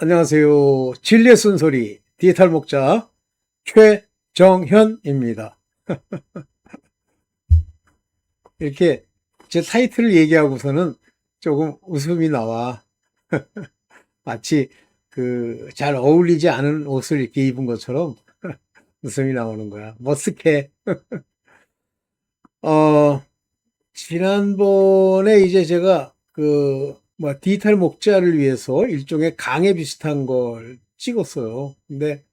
안녕하세요. 진리의 쓴소리 디지털 목자 최정현입니다. 이렇게 제 타이틀을 얘기하고서는 조금 웃음이 나와. 마치 잘 어울리지 않은 옷을 이렇게 입은 것처럼 웃음이 나오는 거야. 머쓱해. 어, 지난번에 이제 제가 디지털 목자를 위해서 일종의 강의 비슷한 걸 찍었어요. 근데,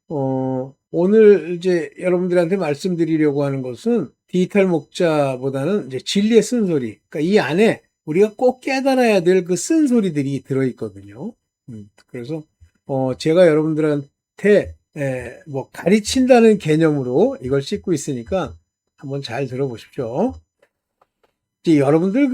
오늘 이제 여러분들한테 말씀드리려고 하는 것은 디지털 목자보다는 이제 진리의 쓴소리. 그러니까 이 안에 우리가 꼭 깨달아야 될 그 쓴소리들이 들어있거든요. 그래서, 제가 여러분들한테, 가르친다는 개념으로 이걸 찍고 있으니까 한번 잘 들어보십시오. 이제 여러분들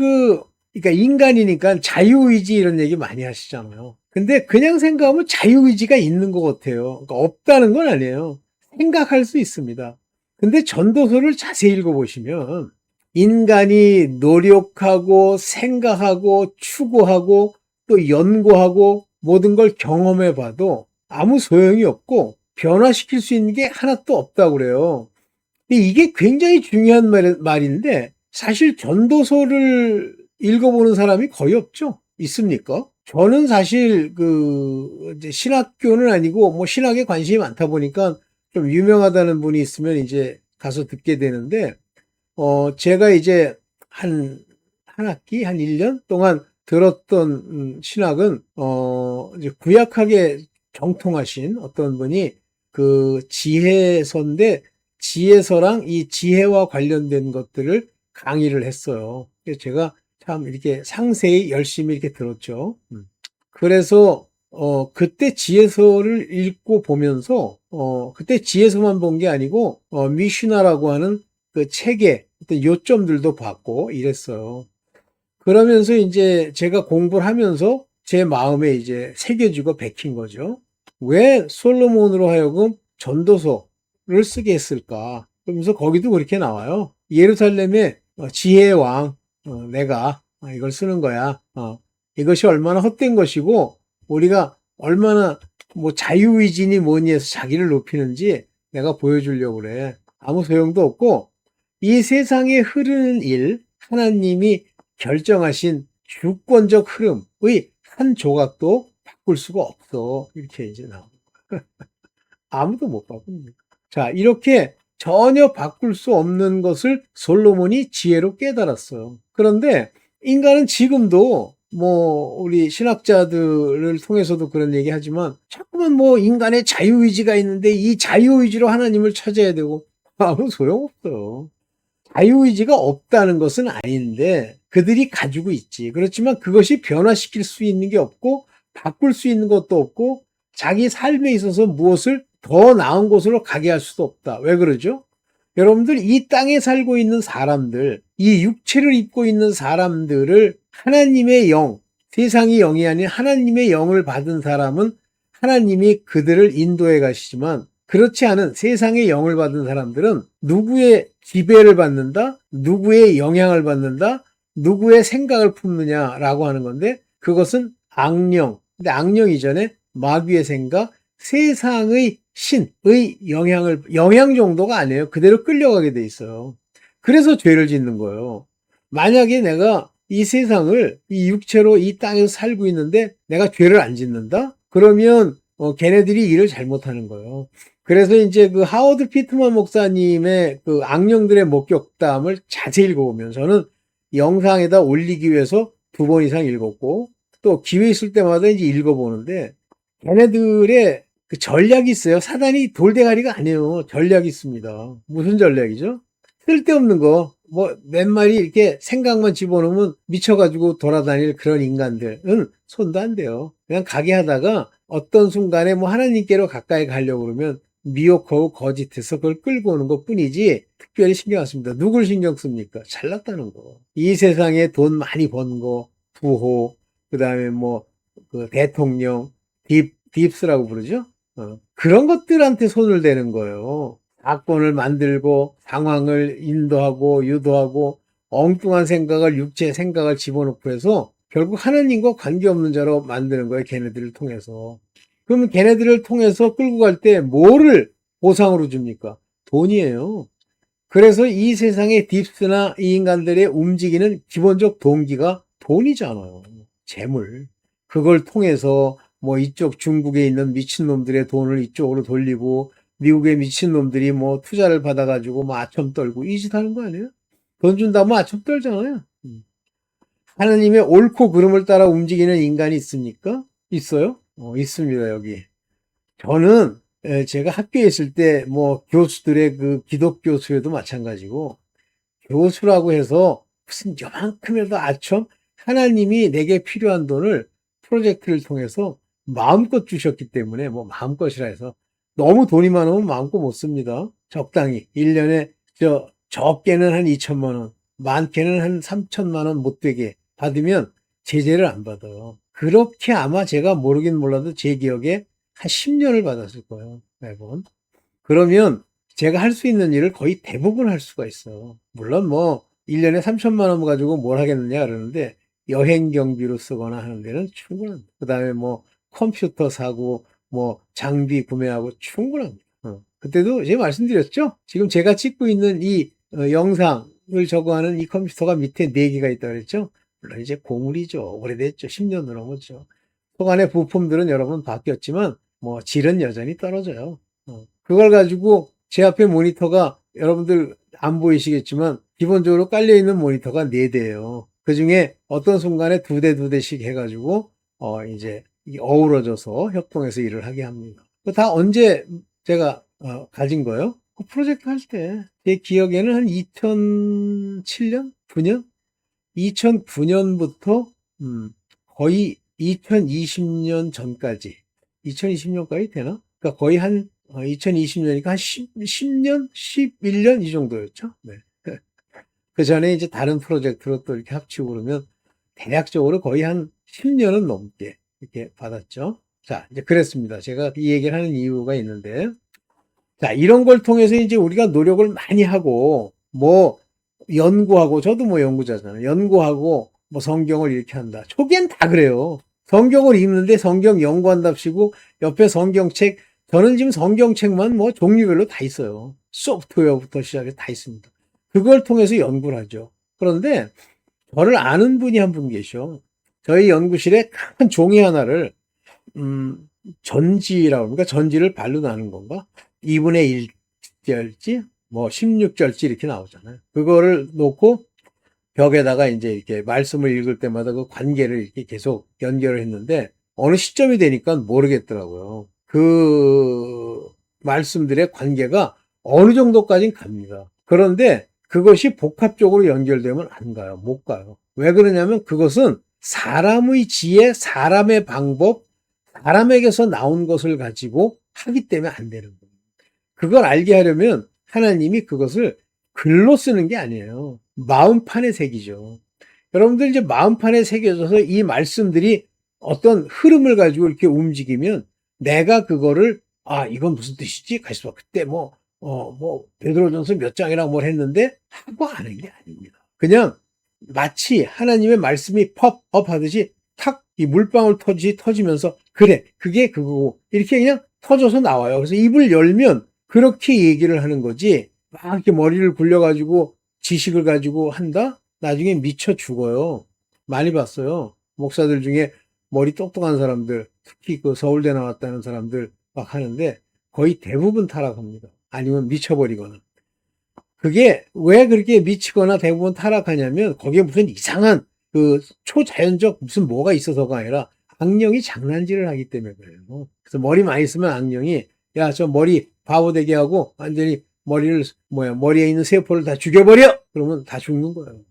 그러니까 인간이니까 자유의지 이런 얘기 많이 하시잖아요. 근데 그냥 생각하면 자유의지가 있는 것 같아요. 그러니까 없다는 건 아니에요. 생각할 수 있습니다. 근데 전도서를 자세히 읽어보시면 인간이 노력하고 생각하고 추구하고 또 연구하고 모든 걸 경험해 봐도 아무 소용이 없고 변화시킬 수 있는 게 하나도 없다고 그래요. 이게 굉장히 중요한 말인데 사실 전도서를 읽어보는 사람이 거의 없죠. 있습니까? 저는 사실 이제 신학교는 아니고 뭐 신학에 관심이 많다 보니까 좀 유명하다는 분이 있으면 이제 가서 듣게 되는데 제가 이제 한 학기 한 1년 동안 들었던 신학은 이제 구약학에 정통하신 어떤 분이 그 지혜서인데 지혜서랑 이 지혜와 관련된 것들을 강의를 했어요. 그래서 제가 참 이렇게 상세히 열심히 이렇게 들었죠. 그래서 그때 지혜서를 읽고 보면서 그때 지혜서만 본 게 아니고 미슈나라고 하는 그 책의 어떤 요점들도 봤고 이랬어요. 그러면서 이제 제가 공부를 하면서 제 마음에 이제 새겨지고 bek힌 거죠. 왜 솔로몬으로 하여금 전도서를 쓰게 했을까? 그러면서 거기도 그렇게 나와요. 예루살렘의 지혜의 왕, 내가 이걸 쓰는 거야. 이것이 얼마나 헛된 것이고 우리가 얼마나 뭐 자유의지니 뭐니 해서 자기를 높이는지 내가 보여주려고 그래. 아무 소용도 없고 이 세상에 흐르는 일, 하나님이 결정하신 주권적 흐름의 한 조각도 바꿀 수가 없어. 이렇게 이제 나옵니다. 아무도 못 바꿉니다. 자, 이렇게 전혀 바꿀 수 없는 것을 솔로몬이 지혜로 깨달았어요. 그런데 인간은 지금도 뭐 우리 신학자들을 통해서도 그런 얘기 하지만 자꾸만 뭐 인간의 자유의지가 있는데 이 자유의지로 하나님을 찾아야 되고 아무 소용없어요. 자유의지가 없다는 것은 아닌데 그들이 가지고 있지. 그렇지만 그것이 변화시킬 수 있는 게 없고 바꿀 수 있는 것도 없고 자기 삶에 있어서 무엇을 더 나은 곳으로 가게 할 수도 없다. 왜 그러죠? 여러분들 이 땅에 살고 있는 사람들, 이 육체를 입고 있는 사람들을 하나님의 영, 세상의 영이 아닌 하나님의 영을 받은 사람은 하나님이 그들을 인도해 가시지만 그렇지 않은 세상의 영을 받은 사람들은 누구의 지배를 받는다? 누구의 영향을 받는다? 누구의 생각을 품느냐라고 하는 건데 그것은 악령. 근데 악령 이전에 마귀의 생각, 세상의 신의 영향 정도가 아니에요. 그대로 끌려가게 돼 있어요. 그래서 죄를 짓는 거예요. 만약에 내가 이 세상을 이 육체로 이 땅에서 살고 있는데 내가 죄를 안 짓는다? 그러면 걔네들이 일을 잘못하는 거예요. 그래서 이제 그 하워드 피트만 목사님의 그 악령들의 목격담을 자세히 읽어보면 저는 영상에다 올리기 위해서 2번 이상 읽었고 또 기회 있을 때마다 이제 읽어보는데 걔네들의 그 전략이 있어요. 사단이 돌대가리가 아니에요. 전략이 있습니다. 무슨 전략이죠? 쓸데없는 거, 뭐, 몇 마리 이렇게 생각만 집어넣으면 미쳐가지고 돌아다닐 그런 인간들은 손도 안 대요. 그냥 가게 하다가 어떤 순간에 뭐 하나님께로 가까이 가려고 그러면 미혹하고 거짓해서 그걸 끌고 오는 것 뿐이지 특별히 신경 안 씁니다. 누굴 신경 씁니까? 잘났다는 거. 이 세상에 돈 많이 번 거, 부호, 그 다음에 뭐, 그 대통령, 딥스라고 부르죠? 그런 것들한테 손을 대는 거예요. 사건을 만들고 상황을 인도하고 유도하고 엉뚱한 생각을 육체의 생각을 집어넣고 해서 결국 하나님과 관계없는 자로 만드는 거예요. 걔네들을 통해서. 그러면 걔네들을 통해서 끌고 갈 때 뭐를 보상으로 줍니까? 돈이에요. 그래서 이 세상의 딥스나 이 인간들의 움직이는 기본적 동기가 돈이잖아요. 재물. 그걸 통해서 뭐 이쪽 중국에 있는 미친놈들의 돈을 이쪽으로 돌리고 미국의 미친놈들이 뭐 투자를 받아가지고 뭐 아첨 떨고 이 짓 하는 거 아니에요? 돈 준다면 아첨 떨잖아요. 하나님의 옳고 그름을 따라 움직이는 인간이 있습니까? 있어요? 있습니다, 여기. 저는 제가 학교에 있을 때 뭐 교수들의 그 기독교 수요도 마찬가지고 교수라고 해서 무슨 요만큼이라도 아첨 하나님이 내게 필요한 돈을 프로젝트를 통해서 마음껏 주셨기 때문에 뭐 마음껏이라 해서 너무 돈이 많으면 마음껏 못 씁니다. 적당히 1년에 적게는 한 2천만 원, 많게는 한 3천만 원 못 되게 받으면 제재를 안 받아요. 그렇게 아마 제가 모르긴 몰라도 제 기억에 한 10년을 받았을 거예요. 매번. 그러면 제가 할 수 있는 일을 거의 대부분 할 수가 있어요. 물론 뭐 1년에 3천만 원 가지고 뭘 하겠느냐 그러는데 여행 경비로 쓰거나 하는 데는 충분합니다. 그다음에 뭐 컴퓨터 사고 뭐 장비 구매하고 충분합니다. 그때도 제가 말씀드렸죠? 지금 제가 찍고 있는 이 영상을 저거하는 이 컴퓨터가 밑에 4개가 있다고 그랬죠? 물론 이제 고물이죠. 오래됐죠. 10년 넘었죠. 속 안에 부품들은 여러 번 바뀌었지만 뭐 질은 여전히 떨어져요. 그걸 가지고 제 앞에 모니터가 여러분들 안 보이시겠지만 기본적으로 깔려있는 모니터가 4대예요. 그 중에 어떤 순간에 2대 해가지고 이제 어우러져서 협동해서 일을 하게 합니다. 다 언제 제가 가진 거예요? 그 프로젝트 할 때 제 기억에는 한 2007년? 9년? 2009년부터 거의 2020년 전까지 2020년까지 되나? 그러니까 거의 한 2020년이니까 한 10년, 11년 이 정도였죠. 네. 그 전에 이제 다른 프로젝트로 또 이렇게 합치고 그러면 대략적으로 거의 한 10년은 넘게 이렇게 받았죠. 자, 이제 그랬습니다. 제가 이 얘기를 하는 이유가 있는데, 자, 이런 걸 통해서 이제 우리가 노력을 많이 하고, 뭐, 연구하고, 저도 뭐 연구자잖아요. 연구하고, 뭐 성경을 이렇게 한다. 초기엔 다 그래요. 성경을 읽는데 성경 연구한답시고, 옆에 성경책, 저는 지금 성경책만 뭐 종류별로 다 있어요. 소프트웨어부터 시작해서 다 있습니다. 그걸 통해서 연구를 하죠. 그런데, 저를 아는 분이 한 분 계셔. 저희 연구실에 큰 종이 하나를, 전지라고 합니까? 전지를 발로 나눈 건가? 2분의 1절지, 뭐 16절지 이렇게 나오잖아요. 그거를 놓고 벽에다가 이제 이렇게 말씀을 읽을 때마다 그 관계를 이렇게 계속 연결을 했는데 어느 시점이 되니까 모르겠더라고요. 그 말씀들의 관계가 어느 정도까지는 갑니다. 그런데 그것이 복합적으로 연결되면 안 가요. 못 가요. 왜 그러냐면 그것은 사람의 지혜, 사람의 방법, 사람에게서 나온 것을 가지고 하기 때문에 안 되는 거예요. 그걸 알게 하려면 하나님이 그것을 글로 쓰는 게 아니에요. 마음판에 새기죠. 여러분들 이제 마음판에 새겨져서 이 말씀들이 어떤 흐름을 가지고 이렇게 움직이면 내가 그거를 이건 무슨 뜻이지? 가시서 그때 베드로전서 몇 장이라고 뭘 했는데 하고 하는 게 아닙니다. 그냥 마치 하나님의 말씀이 펍업 하듯이 탁 이 물방울 터지면서 그래 그게 그거고 이렇게 그냥 터져서 나와요. 그래서 입을 열면 그렇게 얘기를 하는 거지 막 이렇게 머리를 굴려가지고 지식을 가지고 한다? 나중에 미쳐 죽어요. 많이 봤어요. 목사들 중에 머리 똑똑한 사람들, 특히 그 서울대 나왔다는 사람들 막 하는데 거의 대부분 타락합니다. 아니면 미쳐버리거나. 그게 왜 그렇게 미치거나 대부분 타락하냐면 거기에 무슨 이상한 그 초자연적 무슨 뭐가 있어서가 아니라 악령이 장난질을 하기 때문에 그래요. 그래서 머리 많이 쓰면 악령이 야, 저 머리 바보 되게 하고 완전히 머리에 있는 세포를 다 죽여버려! 그러면 다 죽는 거예요.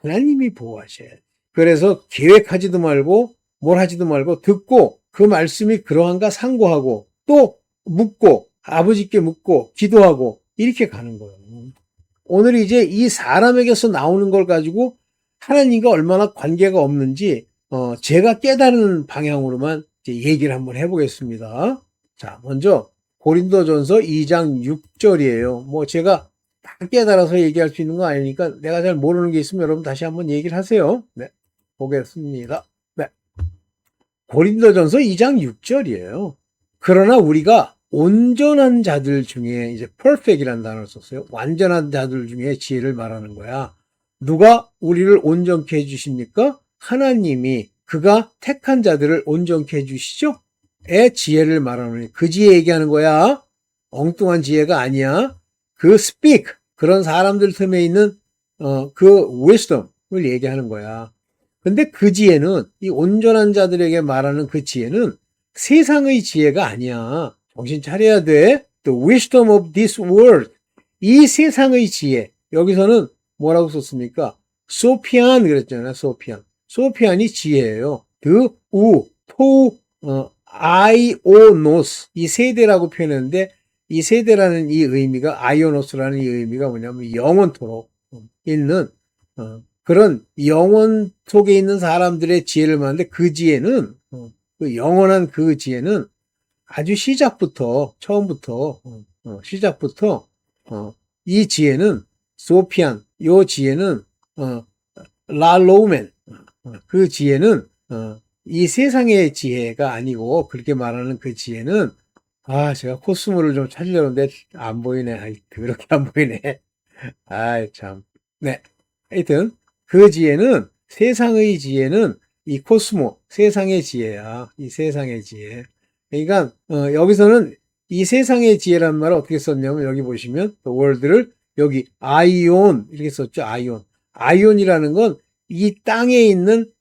하나님이 보호하셔야 돼. 그래서 계획하지도 말고 뭘 하지도 말고 듣고 그 말씀이 그러한가 상고하고 또 묻고 아버지께 묻고 기도하고 이렇게 가는 거예요. 오늘 이제 이 사람에게서 나오는 걸 가지고 하나님과 얼마나 관계가 없는지 제가 깨달은 방향으로만 이제 얘기를 한번 해보겠습니다. 자, 먼저 고린도전서 2장 6절이에요. 뭐 제가 다 깨달아서 얘기할 수 있는 거 아니니까 내가 잘 모르는 게 있으면 여러분 다시 한번 얘기를 하세요. 네, 보겠습니다. 네. 고린도전서 2장 6절이에요. 그러나 우리가 온전한 자들 중에 이제 perfect이라는 단어를 썼어요. 완전한 자들 중에 지혜를 말하는 거야. 누가 우리를 온전케 해주십니까? 하나님이 그가 택한 자들을 온전케 해주시죠? 의 지혜를 말하는 그 지혜 얘기하는 거야. 엉뚱한 지혜가 아니야. 그 speak 그런 사람들 틈에 있는 그 wisdom을 얘기하는 거야. 근데 그 지혜는 이 온전한 자들에게 말하는 그 지혜는 세상의 지혜가 아니야. 정신 차려야 돼. The wisdom of this world. 이 세상의 지혜. 여기서는 뭐라고 썼습니까? 소피안 그랬잖아요. 소피안. 소피안이 지혜예요. 아이오노스. 이 세대라고 표현했는데 이 세대라는 이 의미가 아이오노스라는 이 의미가 뭐냐면 영원토록 있는 그런 영원 속에 있는 사람들의 지혜를 말하는데 그 지혜는 그 영원한 그 지혜는 아주 시작부터 처음부터 시작부터 이 지혜는 소피안 요 지혜는 라로우멘 그 지혜는 이 세상의 지혜가 아니고 그렇게 말하는 그 지혜는 제가 코스모를 좀 찾으려는데 안 보이네. 그렇게 안 보이네. 참. 네. 하여튼 그 지혜는 세상의 지혜는 이 코스모 세상의 지혜야. 이 세상의 지혜. 그러니까 여기서는 이 세상의 지혜란 말을 어떻게 썼냐면 여기 보시면 월드를 여기 아이온 이렇게 썼죠. 아이온. 아이온이라는 건 이 땅에 있는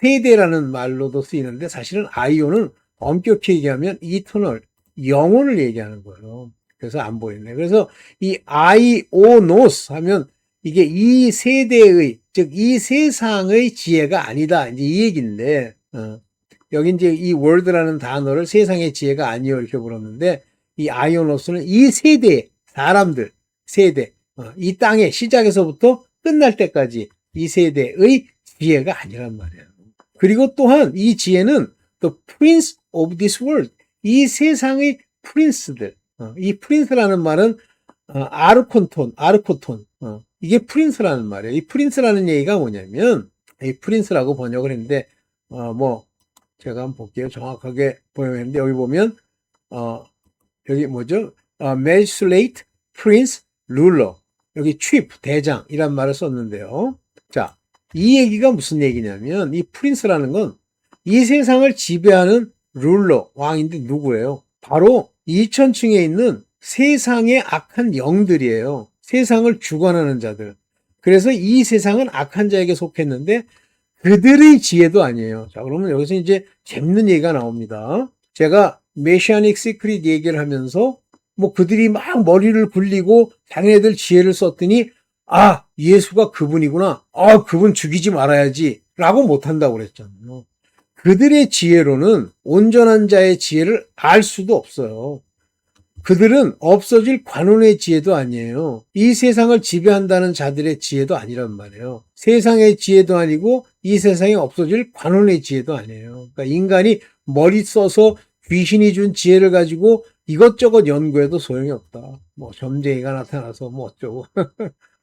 세대라는 말로도 쓰이는데 사실은 아이온은 엄격히 얘기하면 이터널 영혼을 얘기하는 거예요. 그래서 안 보이네. 그래서 이 아이오노스 하면 이게 이 세대의 즉 이 세상의 지혜가 아니다. 이제 이 얘기인데 여기 이제 이 월드라는 단어를 세상의 지혜가 아니요 이렇게 불렀는데 이 아이오노스는 이 세대 사람들 세대 이 땅의 시작에서부터 끝날 때까지 이 세대의 지혜가 아니란 말이에요. 그리고 또한 이 지혜는 the prince of this world 이 세상의 프린스들 이 프린스라는 말은 아르코톤 이게 프린스라는 말이에요. 이 프린스라는 얘기가 뭐냐면 이 프린스라고 번역을 했는데 제가 한번 볼게요. 정확하게 번역했는데 여기 보면 여기 뭐죠? magistrate, prince, ruler 여기 chief 대장 이란 말을 썼는데요. 자, 이 얘기가 무슨 얘기냐면 이 프린스라는 건 이 세상을 지배하는 룰러 왕인데 누구예요? 바로 2000층에 있는 세상의 악한 영들이에요. 세상을 주관하는 자들. 그래서 이 세상은 악한 자에게 속했는데 그들의 지혜도 아니에요. 자, 그러면 여기서 이제 재밌는 얘기가 나옵니다. 제가 메시아닉 시크릿 얘기를 하면서 그들이 막 머리를 굴리고 자기네들 지혜를 썼더니 예수가 그분이구나. 그분 죽이지 말아야지. 라고 못한다고 그랬잖아요. 그들의 지혜로는 온전한 자의 지혜를 알 수도 없어요. 그들은 없어질 관원의 지혜도 아니에요. 이 세상을 지배한다는 자들의 지혜도 아니란 말이에요. 세상의 지혜도 아니고 이 세상에 없어질 관원의 지혜도 아니에요. 그러니까 인간이 머리 써서 귀신이 준 지혜를 가지고 이것저것 연구해도 소용이 없다. 점쟁이가 나타나서 어쩌고.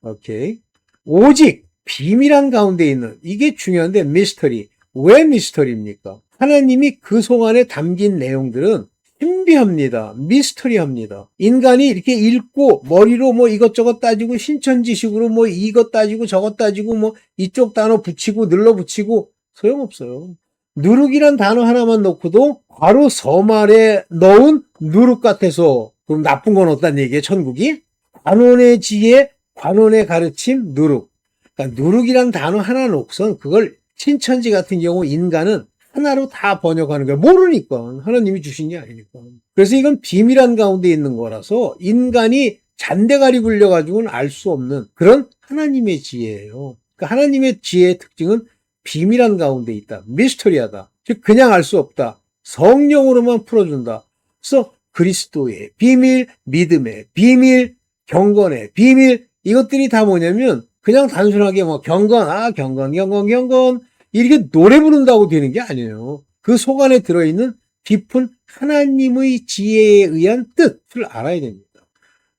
오케이. 오직 비밀한 가운데 있는 이게 중요한데 미스터리. 왜 미스터리입니까? 하나님이 그 속안에 담긴 내용들은 신비합니다. 미스터리합니다. 인간이 이렇게 읽고 머리로 이것저것 따지고 신천지식으로 이것 따지고 저것 따지고 이쪽 단어 붙이고 늘러 붙이고 소용없어요. 누룩이란 단어 하나만 놓고도 바로 서말에 넣은 누룩 같아서 그럼 나쁜 건 없다는 얘기예요. 천국이. 관원의 지혜, 관원의 가르침, 누룩. 그러니까 누룩이란 단어 하나 놓고선 그걸 신천지 같은 경우 인간은 하나로 다 번역하는 거야. 모르니까. 하나님이 주신 게 아니니까. 그래서 이건 비밀한 가운데 있는 거라서 인간이 잔대가리 굴려가지고는 알 수 없는 그런 하나님의 지혜예요. 그러니까 하나님의 지혜의 특징은 비밀한 가운데 있다. 미스터리하다. 즉 그냥 알 수 없다. 성령으로만 풀어준다. 그래서 그리스도의 비밀, 믿음의 비밀, 경건의 비밀 이것들이 다 뭐냐면 그냥 단순하게 경건, 경건 이렇게 노래 부른다고 되는 게 아니에요. 그 속 안에 들어있는 깊은 하나님의 지혜에 의한 뜻을 알아야 됩니다.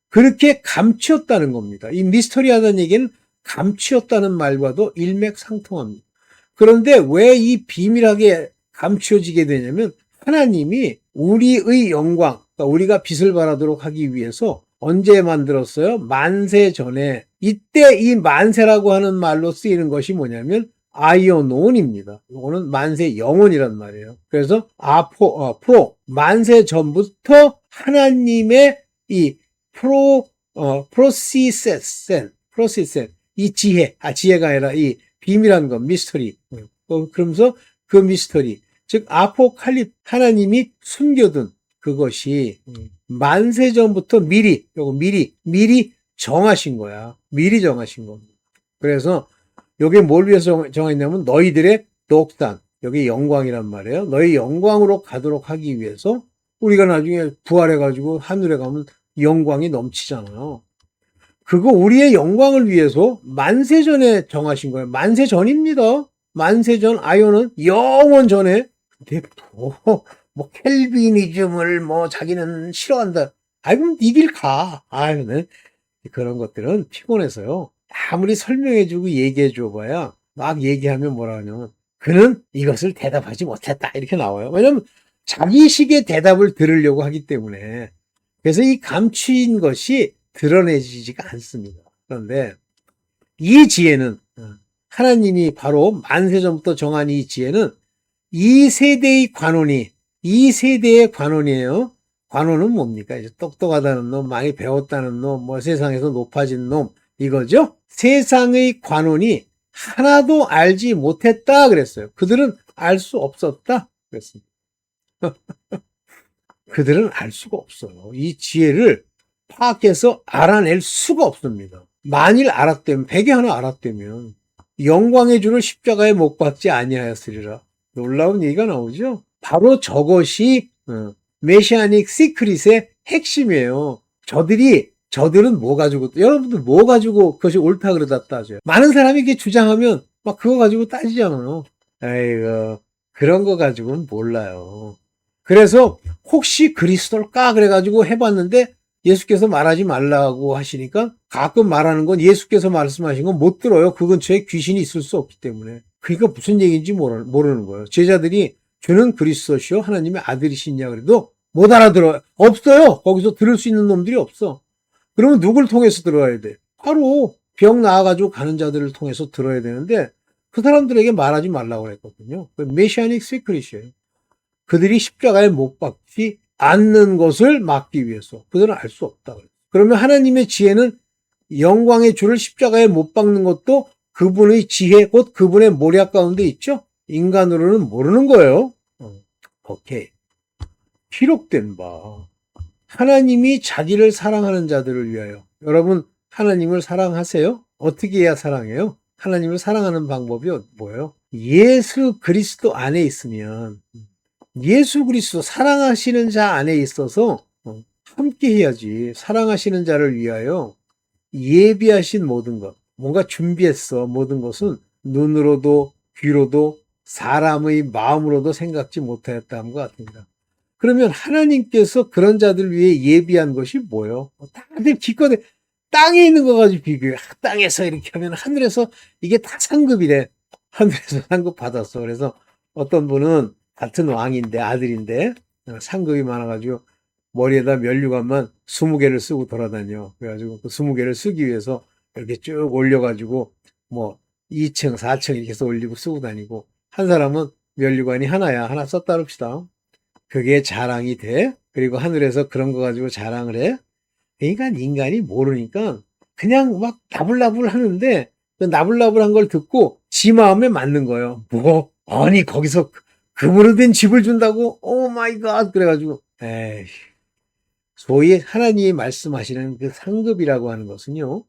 그렇게 감추었다는 겁니다. 이 미스터리하다는 얘기는 감추었다는 말과도 일맥상통합니다. 그런데 왜 이 비밀하게 감춰지게 되냐면 하나님이 우리의 영광, 그러니까 우리가 빛을 발하도록 하기 위해서 언제 만들었어요? 만세 전에. 이때 이 만세라고 하는 말로 쓰이는 것이 뭐냐면 아이오논입니다. 이거는 만세 영혼이란 말이에요. 그래서 프로 만세 전부터 하나님의 이 프로시센 이 지혜가 아니라 이 비밀한 것 미스터리. 그러면서 그 미스터리 즉 아포칼립 하나님이 숨겨둔 그것이 만세 전부터 미리 정하신 거야. 미리 정하신 겁니다. 그래서 여기 뭘 위해서 정했냐면 너희들의 독단, 여기 영광이란 말이에요. 너희 영광으로 가도록 하기 위해서 우리가 나중에 부활해가지고 하늘에 가면 영광이 넘치잖아요. 그거 우리의 영광을 위해서 만세 전에 정하신 거예요. 만세 전입니다. 만세 전 아이오는 영원 전에. 근데 뭐 켈비니즘을 뭐 자기는 싫어한다. 아이 그럼 네 길 가. 아유는 그런 것들은 피곤해서요. 아무리 설명해주고 얘기해줘봐야 막 얘기하면 뭐라 하냐면 그는 이것을 대답하지 못했다 이렇게 나와요. 왜냐면 자기식의 대답을 들으려고 하기 때문에. 그래서 이 감추인 것이 드러내지지가 않습니다. 그런데 이 지혜는 하나님이 바로 만세 전부터 정한 이 지혜는 이 세대의 관원이에요. 관원은 뭡니까? 이제 똑똑하다는 놈, 많이 배웠다는 놈, 뭐 세상에서 높아진 놈, 이거죠? 세상의 관원이 하나도 알지 못했다 그랬어요. 그들은 알 수 없었다 그랬습니다. 그들은 알 수가 없어요. 이 지혜를 파악해서 알아낼 수가 없습니다. 만일 알았다면, 백이 하나 알았다면 영광의 주를 십자가에 못 박지 아니하였으리라. 놀라운 얘기가 나오죠. 바로 저것이 메시아닉 시크릿의 핵심이에요. 저들은 뭐 가지고, 여러분들 뭐 가지고 그것이 옳다 그러다 따져요. 많은 사람이 이렇게 주장하면 막 그거 가지고 따지잖아요. 아이고, 그런 거 가지고는 몰라요. 그래서 혹시 그리스도일까 그래가지고 해봤는데 예수께서 말하지 말라고 하시니까 가끔 말하는 건 예수께서 말씀하신 건 못 들어요. 그 근처에 귀신이 있을 수 없기 때문에. 그러니까 무슨 얘기인지 모르는 거예요. 제자들이 주는 그리스도시요 하나님의 아들이시냐 그래도 못 알아들어요. 없어요. 거기서 들을 수 있는 놈들이 없어. 그러면 누굴 통해서 들어야 돼? 바로 병 나아가지고 가는 자들을 통해서 들어야 되는데 그 사람들에게 말하지 말라고 했거든요. 메시아닉 시크릿이에요. 그들이 십자가에 못 박지 않는 것을 막기 위해서. 그들은 알 수 없다. 그러면 하나님의 지혜는 영광의 주를 십자가에 못 박는 것도 그분의 지혜, 곧 그분의 모략 가운데 있죠? 인간으로는 모르는 거예요. 오케이. 기록된 바. 하나님이 자기를 사랑하는 자들을 위하여. 여러분, 하나님을 사랑하세요? 어떻게 해야 사랑해요? 하나님을 사랑하는 방법이 뭐예요? 예수 그리스도 안에 있으면 예수 그리스도 사랑하시는 자 안에 있어서 함께 해야지. 사랑하시는 자를 위하여 예비하신 모든 것, 뭔가 준비했어. 모든 것은 눈으로도 귀로도 사람의 마음으로도 생각지 못하였다는 것 같습니다. 그러면 하나님께서 그런 자들 위해 예비한 것이 뭐예요? 다들 기껏해 땅에 있는 거 가지고 비교해. 땅에서 이렇게 하면 하늘에서 이게 다 상급이래. 하늘에서 상급 받았어. 그래서 어떤 분은 같은 왕인데 아들인데 상급이 많아가지고 머리에다 면류관만 20개를 쓰고 돌아다녀. 그래가지고 그 20개를 쓰기 위해서 이렇게 쭉 올려가지고 뭐 2층, 4층 이렇게 해서 올리고 쓰고 다니고 한 사람은 면류관이 하나야. 하나 썼다 합시다. 그게 자랑이 돼. 그리고 하늘에서 그런 거 가지고 자랑을 해. 그러니까 인간이 모르니까 그냥 막 나불나불 하는데 그 나불나불한 걸 듣고 지 마음에 맞는 거예요. 뭐? 아니 거기서 금으로 된 집을 준다고? 오 마이 갓 그래가지고 에이. 소위 하나님이 말씀하시는 그 상급이라고 하는 것은요.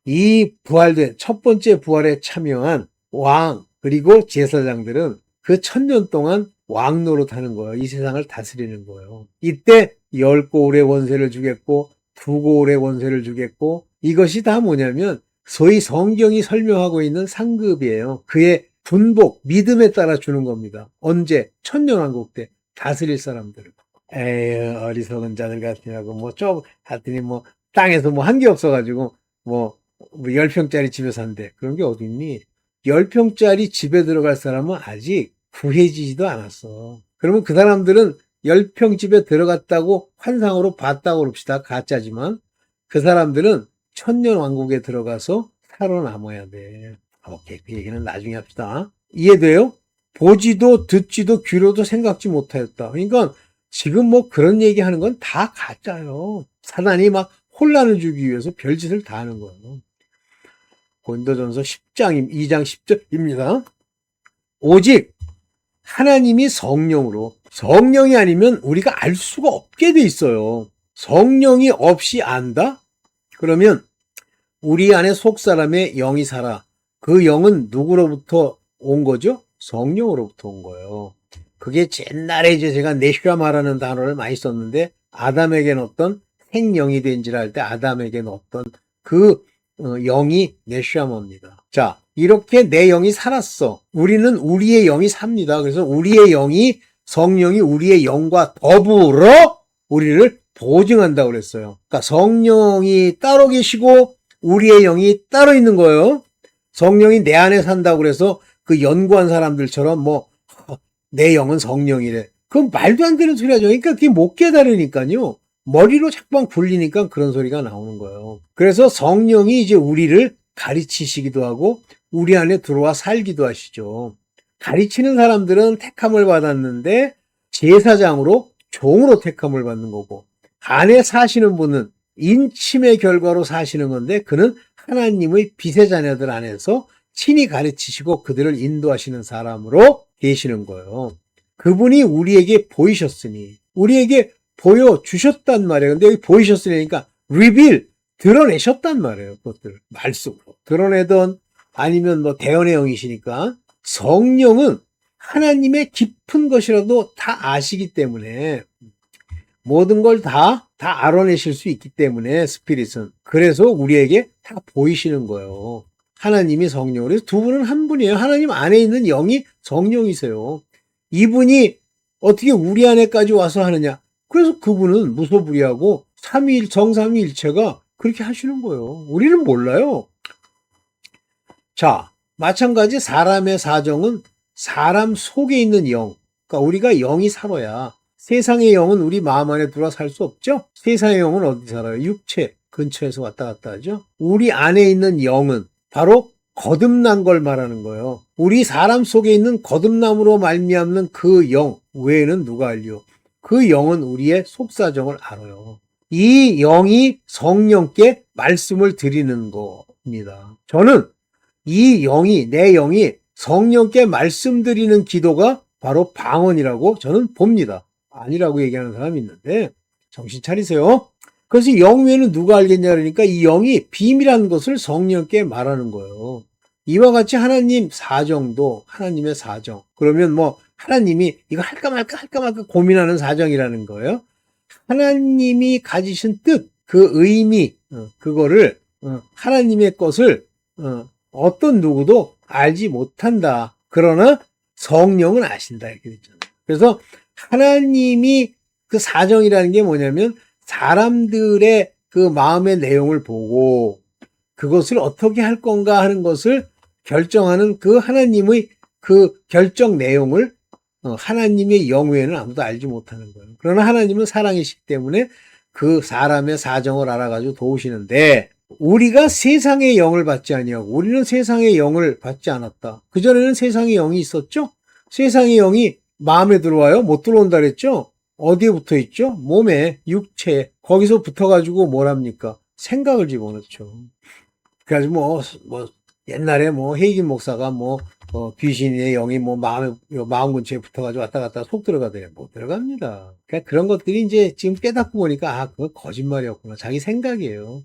이 부활된 첫 번째 부활에 참여한 왕 그리고 제사장들은 그 1000년 동안 왕 노릇하는 거예요. 이 세상을 다스리는 거예요. 이때 10고울의 원세를 주겠고 2고울의 원세를 주겠고 이것이 다 뭐냐면 소위 성경이 설명하고 있는 상급이에요. 그의 분복, 믿음에 따라 주는 겁니다. 언제? 천년왕국 때 다스릴 사람들을. 에이 어리석은 자들 같으냐고 하더니 땅에서 한 게 없어가지고 10평짜리 집에 산대. 그런 게 어딨니? 10평짜리 집에 들어갈 사람은 아직 구해지지도 않았어. 그러면 그 사람들은 열평집에 들어갔다고 환상으로 봤다고 그럽시다. 가짜지만 그 사람들은 천년왕국에 들어가서 살아남아야 돼. 오케이, 그 얘기는 나중에 합시다. 이해돼요? 보지도 듣지도 귀로도 생각지 못하였다. 그러니까 지금 뭐 그런 얘기하는 건 다 가짜요. 사단이 막 혼란을 주기 위해서 별짓을 다 하는 거예요. 고린도전서 10장 2장 10절입니다. 오직 하나님이 성령으로, 성령이 아니면 우리가 알 수가 없게 돼 있어요. 성령이 없이 안다? 그러면 우리 안에 속사람의 영이 살아. 그 영은 누구로부터 온 거죠? 성령으로부터 온 거예요. 그게 옛날에 이제 제가 네슈아마라는 단어를 많이 썼는데, 아담에게는 어떤 생영이 된지라 할 때 아담에게는 어떤 그 영이 네슈아마입니다. 자, 이렇게 내 영이 살았어. 우리는 우리의 영이 삽니다. 그래서 우리의 영이, 성령이 우리의 영과 더불어 우리를 보증한다고 그랬어요. 그러니까 성령이 따로 계시고 우리의 영이 따로 있는 거예요. 성령이 내 안에 산다고 그래서 그 연구한 사람들처럼 뭐 내 영은 성령이래. 그건 말도 안 되는 소리 하죠. 그러니까 그게 못 깨달으니까요. 머리로 자꾸만 굴리니까 그런 소리가 나오는 거예요. 그래서 성령이 이제 우리를 가르치시기도 하고 우리 안에 들어와 살기도 하시죠. 가르치는 사람들은 택함을 받았는데 제사장으로, 종으로 택함을 받는 거고, 안에 사시는 분은 인침의 결과로 사시는 건데 그는 하나님의 빛의 자녀들 안에서 친히 가르치시고 그들을 인도하시는 사람으로 계시는 거예요. 그분이 우리에게 보이셨으니, 우리에게 보여주셨단 말이에요. 근데 여기 보이셨으니까 reveal, 드러내셨단 말이에요. 그것들 말씀으로 드러내던, 아니면 뭐 대언의 영이시니까. 성령은 하나님의 깊은 것이라도 다 아시기 때문에, 모든 걸 다 알아내실 수 있기 때문에, 스피릿은. 그래서 우리에게 다 보이시는 거예요. 하나님이 성령으로. 그래서 두 분은 한 분이에요. 하나님 안에 있는 영이 성령이세요. 이분이 어떻게 우리 안에까지 와서 하느냐? 그래서 그분은 무소불위하고 정삼위일체가 그렇게 하시는 거예요. 우리는 몰라요. 자, 마찬가지 사람의 사정은 사람 속에 있는 영. 그러니까 우리가 영이 살아야, 세상의 영은 우리 마음 안에 들어와 살 수 없죠? 세상의 영은 어디 살아요? 육체 근처에서 왔다 갔다 하죠? 우리 안에 있는 영은 바로 거듭난 걸 말하는 거예요. 우리 사람 속에 있는 거듭남으로 말미암는 그 영 외에는 누가 알려? 그 영은 우리의 속사정을 알아요. 이 영이 성령께 말씀을 드리는 겁니다. 저는 이 영이, 내 영이 성령께 말씀드리는 기도가 바로 방언이라고 저는 봅니다. 아니라고 얘기하는 사람이 있는데 정신 차리세요. 그래서 영 외에는 누가 알겠냐 그러니까 이 영이 비밀한 것을 성령께 말하는 거예요. 이와 같이 하나님 사정도 하나님의 사정. 그러면 뭐 하나님이 이거 할까 말까 고민하는 사정이라는 거예요. 하나님이 가지신 뜻, 그 의미, 그거를 하나님의 것을 어떤 누구도 알지 못한다. 그러나 성령은 아신다. 이렇게 됐잖아요. 그래서 하나님이 그 사정이라는 게 뭐냐면 사람들의 그 마음의 내용을 보고 그것을 어떻게 할 건가 하는 것을 결정하는 그 하나님의 그 결정 내용을 하나님의 영 외에는 아무도 알지 못하는 거예요. 그러나 하나님은 사랑이시기 때문에 그 사람의 사정을 알아가지고 도우시는데, 우리가 세상의 영을 받지 아니하고, 우리는 세상의 영을 받지 않았다. 그전에는 세상의 영이 있었죠? 세상의 영이 마음에 들어와요? 못 들어온다 그랬죠? 어디에 붙어 있죠? 몸에, 육체에. 거기서 붙어가지고 뭘 합니까? 생각을 집어넣죠. 그래가지고 옛날에 헤이긴 목사가 귀신의 영이 마음 근처에 붙어가지고 왔다 갔다 속 들어가더래. 못 들어갑니다. 그러니까 그런 것들이 이제 지금 깨닫고 보니까, 그거 거짓말이었구나. 자기 생각이에요.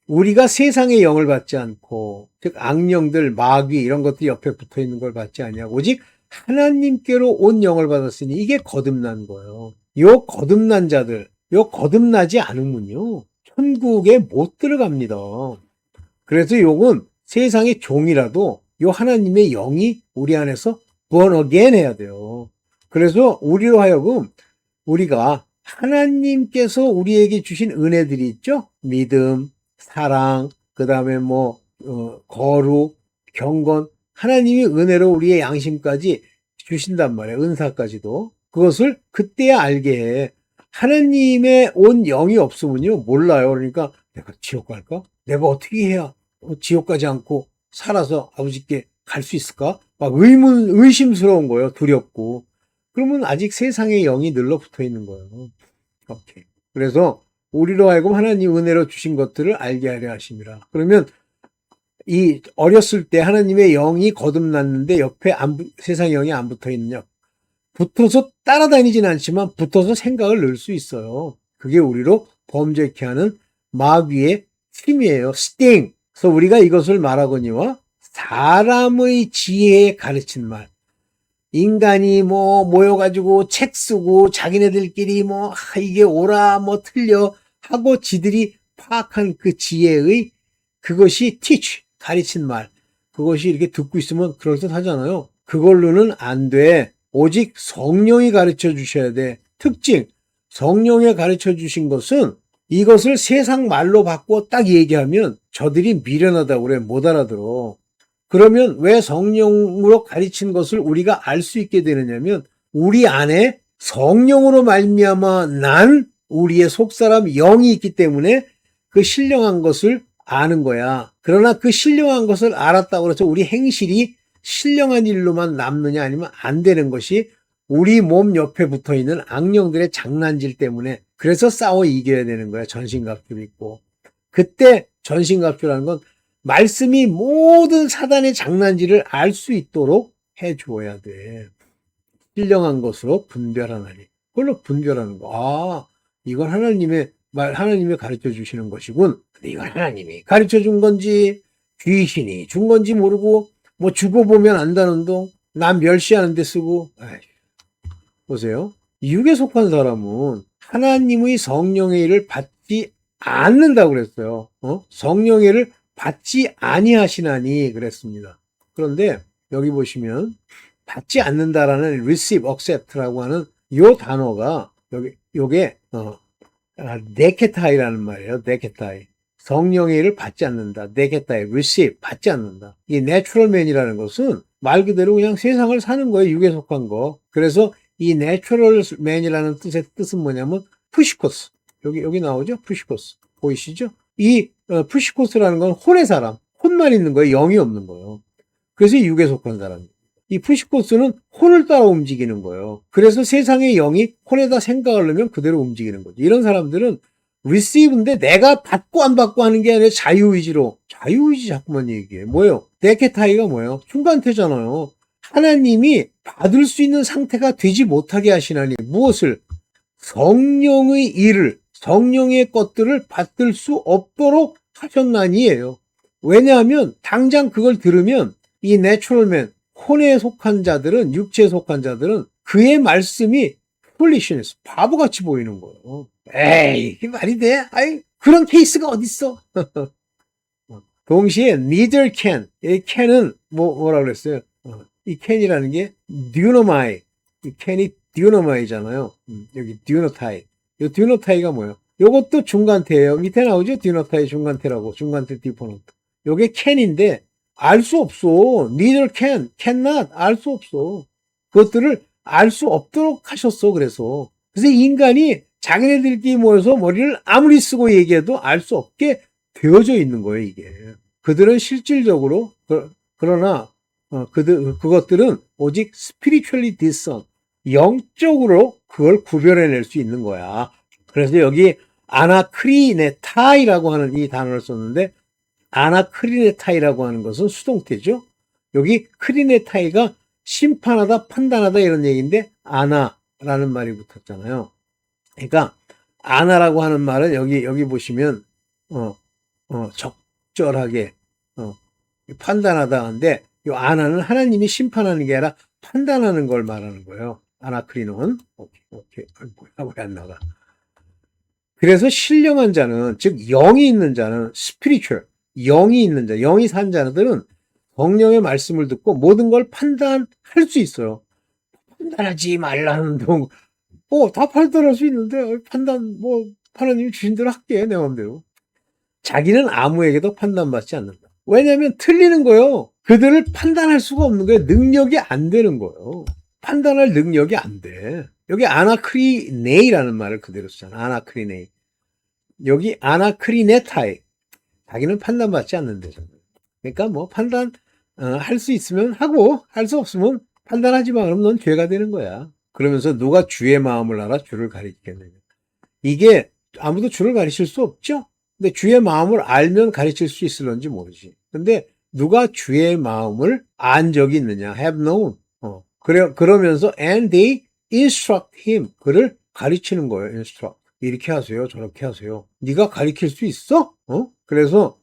우리가 세상의 영을 받지 않고, 즉 악령들, 마귀 이런 것들이 옆에 붙어 있는 걸 받지 아니하고 오직 하나님께로 온 영을 받았으니 이게 거듭난 거예요. 요 거듭난 자들, 요 거듭나지 않으면요 천국에 못 들어갑니다. 그래서 요건 세상의 종이라도 요 하나님의 영이 우리 안에서 born again 해야 돼요. 그래서 우리로 하여금 우리가 하나님께서 우리에게 주신 은혜들이 있죠. 믿음, 사랑, 그 다음에 거룩, 경건, 하나님이 은혜로 우리의 양심까지 주신단 말이에요. 은사까지도. 그것을 그때야 알게 해. 하나님의 온 영이 없으면요 몰라요. 그러니까 내가 지옥 갈까? 내가 어떻게 해야 지옥 가지 않고 살아서 아버지께 갈 수 있을까? 막 의심스러운 거예요. 두렵고. 그러면 아직 세상의 영이 늘러붙어 있는 거예요. 오케이. 그래서 우리로 하여금 하나님 은혜로 주신 것들을 알게 하려 하심이라. 그러면 이 어렸을 때 하나님의 영이 거듭났는데 옆에 세상의 영이 안 붙어 있느냐? 붙어서 따라다니진 않지만 붙어서 생각을 넣을 수 있어요. 그게 우리로 범죄케 하는 마귀의 힘이에요. 스팅. 그래서 우리가 이것을 말하거니와 사람의 지혜에 가르친 말. 인간이 모여가지고 책 쓰고 자기네들끼리 이게 옳아 틀려 하고 지들이 파악한 그 지혜의 그것이 teach, 가르친 말. 그것이 이렇게 듣고 있으면 그럴듯하잖아요. 그걸로는 안 돼. 오직 성령이 가르쳐 주셔야 돼. 특징, 성령이 가르쳐 주신 것은 이것을 세상 말로 바꿔 딱 얘기하면 저들이 미련하다고 그래. 못 알아들어. 그러면 왜 성령으로 가르친 것을 우리가 알 수 있게 되느냐면 우리 안에 성령으로 말미암아 난 우리의 속사람 영이 있기 때문에 그 신령한 것을 아는 거야. 그러나 그 신령한 것을 알았다고 해서 우리 행실이 신령한 일로만 남느냐 아니면 안 되는 것이 우리 몸 옆에 붙어 있는 악령들의 장난질 때문에 그래서 싸워 이겨야 되는 거야. 전신갑주를 입고. 그때 전신갑주라는 건 말씀이 모든 사단의 장난질을 알 수 있도록 해줘야 돼. 신령한 것으로 분별하나니. 그걸로 분별하는 거. 아, 이건 하나님의 가르쳐 주시는 것이군. 근데 이건 하나님이 가르쳐 준 건지, 귀신이 준 건지 모르고, 죽어보면 안다는 동, 남 멸시하는 데 쓰고, 보세요. 육에 속한 사람은 하나님의 성령의 일을 받지 않는다고 그랬어요. 성령의 일을 받지 아니하시나니 그랬습니다. 그런데 여기 보시면 받지 않는다라는 receive, accept라고 하는 요 단어가 요게 네케타이라는 말이에요. 네케타이. 성령의 일을 받지 않는다. 네케타이, receive, 받지 않는다. 이 natural man이라는 것은 말 그대로 그냥 세상을 사는 거예요. 육에 속한 거. 그래서 이 natural man이라는 뜻의 뜻은 뭐냐면 푸시코스. 여기 나오죠? 푸시코스. 보이시죠? 이 푸시코스라는 건 혼의 사람. 혼만 있는 거예요. 영이 없는 거예요. 그래서 육에 속한 사람이에요. 이 푸시코스는 혼을 따라 움직이는 거예요. 그래서 세상의 영이 혼에다 생각을 넣으면 그대로 움직이는 거죠. 이런 사람들은 receive인데 내가 받고 안 받고 하는 게 아니라 자유의지로. 자유의지 자꾸만 얘기해. 뭐예요? 데케타이가 뭐예요? 중간태잖아요. 하나님이 받을 수 있는 상태가 되지 못하게 하시나니 무엇을? 성령의 일을, 성령의 것들을 받을 수 없도록 하셨나니예요. 왜냐하면 당장 그걸 들으면 이 내추럴맨, 혼에 속한 자들은, 육체에 속한 자들은 그의 말씀이 foolishness, 바보같이 보이는 거예요. 에이, 이게 말이 돼? 아이, 그런 케이스가 어딨어? 동시에 neither can, 이 can은 뭐라 그랬어요? 이 can이라는 게 dynamite, 이 can이 dynamite잖아요. 여기 dynamite. 이 dynamite가 뭐예요? 요것도 중간태예요. 밑에 나오죠? dynamite 중간태라고. 중간태 디포넌트. 요게 can인데 알 수 없어. neither can, cannot 알 수 없어. 그것들을 알 수 없도록 하셨어. 그래서 인간이 자기네들끼리 모여서 머리를 아무리 쓰고 얘기해도 알 수 없게 되어져 있는 거예요. 이게 그들은 실질적으로 그러나 그것들은 오직 spiritually discern, 영적으로 그걸 구별해낼 수 있는 거야. 그래서 여기 아나크리네타이라고 하는 이 단어를 썼는데 아나크리네타이라고 하는 것은 수동태죠. 여기 크리네타이가 심판하다, 판단하다 이런 얘기인데 아나라는 말이 붙었잖아요. 그러니까 아나라고 하는 말은 여기 보시면 적절하게 판단하다 하는데 이 아나는 하나님이 심판하는 게 아니라 판단하는 걸 말하는 거예요. 아나크리노는 오케이. 뭐야 왜 안 나가? 그래서 신령한 자는 즉 영이 있는 자는 spiritual, 영이 있는 자, 영이 산 자들은 성령의 말씀을 듣고 모든 걸 판단할 수 있어요. 판단하지 말라는 동. 다 판단할 수 있는데 판단 하나님이 주신 대로 할게 내 마음대로. 자기는 아무에게도 판단받지 않는다. 왜냐하면 틀리는 거예요. 그들을 판단할 수가 없는 거예요. 능력이 안 되는 거예요. 판단할 능력이 안 돼. 여기 아나크리네이라는 말을 그대로 쓰잖아. 아나크리네이. 여기 아나크리네타이. 자기는 판단받지 않는다잖아. 그러니까 뭐 판단 할 수 있으면 하고 할 수 없으면 판단하지 마. 그럼 넌 죄가 되는 거야. 그러면서 누가 주의 마음을 알아 주를 가리키겠느냐. 이게 아무도 주를 가르칠 수 없죠. 근데 주의 마음을 알면 가르칠 수 있을런지 모르지. 근데 누가 주의 마음을 안 적이 있느냐? have known. 그러면서 and they instruct him. 그를 가르치는 거예요. instruct. 이렇게 하세요. 저렇게 하세요. 네가 가르칠 수 있어? 그래서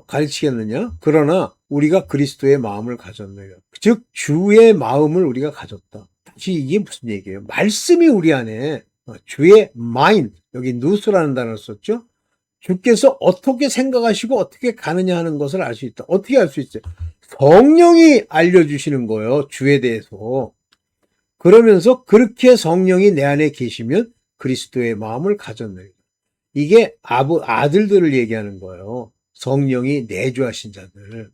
가르치겠느냐? 그러나 우리가 그리스도의 마음을 가졌네요. 즉 주의 마음을 우리가 가졌다. 다시 이게 무슨 얘기예요? 말씀이 우리 안에 주의 mind, 여기 누스라는 단어를 썼죠? 주께서 어떻게 생각하시고 어떻게 가느냐 하는 것을 알 수 있다. 어떻게 알 수 있어요? 성령이 알려주시는 거예요. 주에 대해서. 그러면서 그렇게 성령이 내 안에 계시면 그리스도의 마음을 가졌네. 이게 아들들을 얘기하는 거예요. 성령이 내주하신 자들.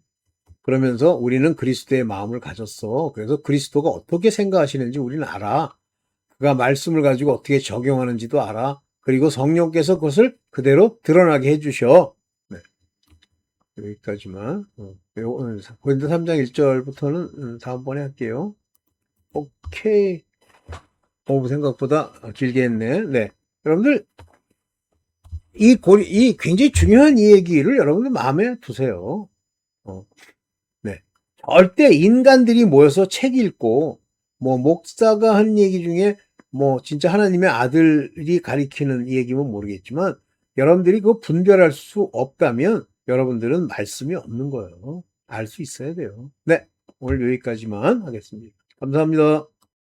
그러면서 우리는 그리스도의 마음을 가졌어. 그래서 그리스도가 어떻게 생각하시는지 우리는 알아. 그가 말씀을 가지고 어떻게 적용하는지도 알아. 그리고 성령께서 그것을 그대로 드러나게 해주셔. 네. 여기까지만. 고린도 3장 1절부터는 다음번에 할게요. 오케이. 생각보다 길게 했네. 네. 여러분들, 이 굉장히 중요한 이 얘기를 여러분들 마음에 두세요. 네. 절대 인간들이 모여서 책 읽고, 뭐, 목사가 한 얘기 중에 뭐, 진짜 하나님의 아들이 가리키는 얘기면 모르겠지만, 여러분들이 그거 분별할 수 없다면, 여러분들은 말씀이 없는 거예요. 알 수 있어야 돼요. 네. 오늘 여기까지만 하겠습니다. 감사합니다.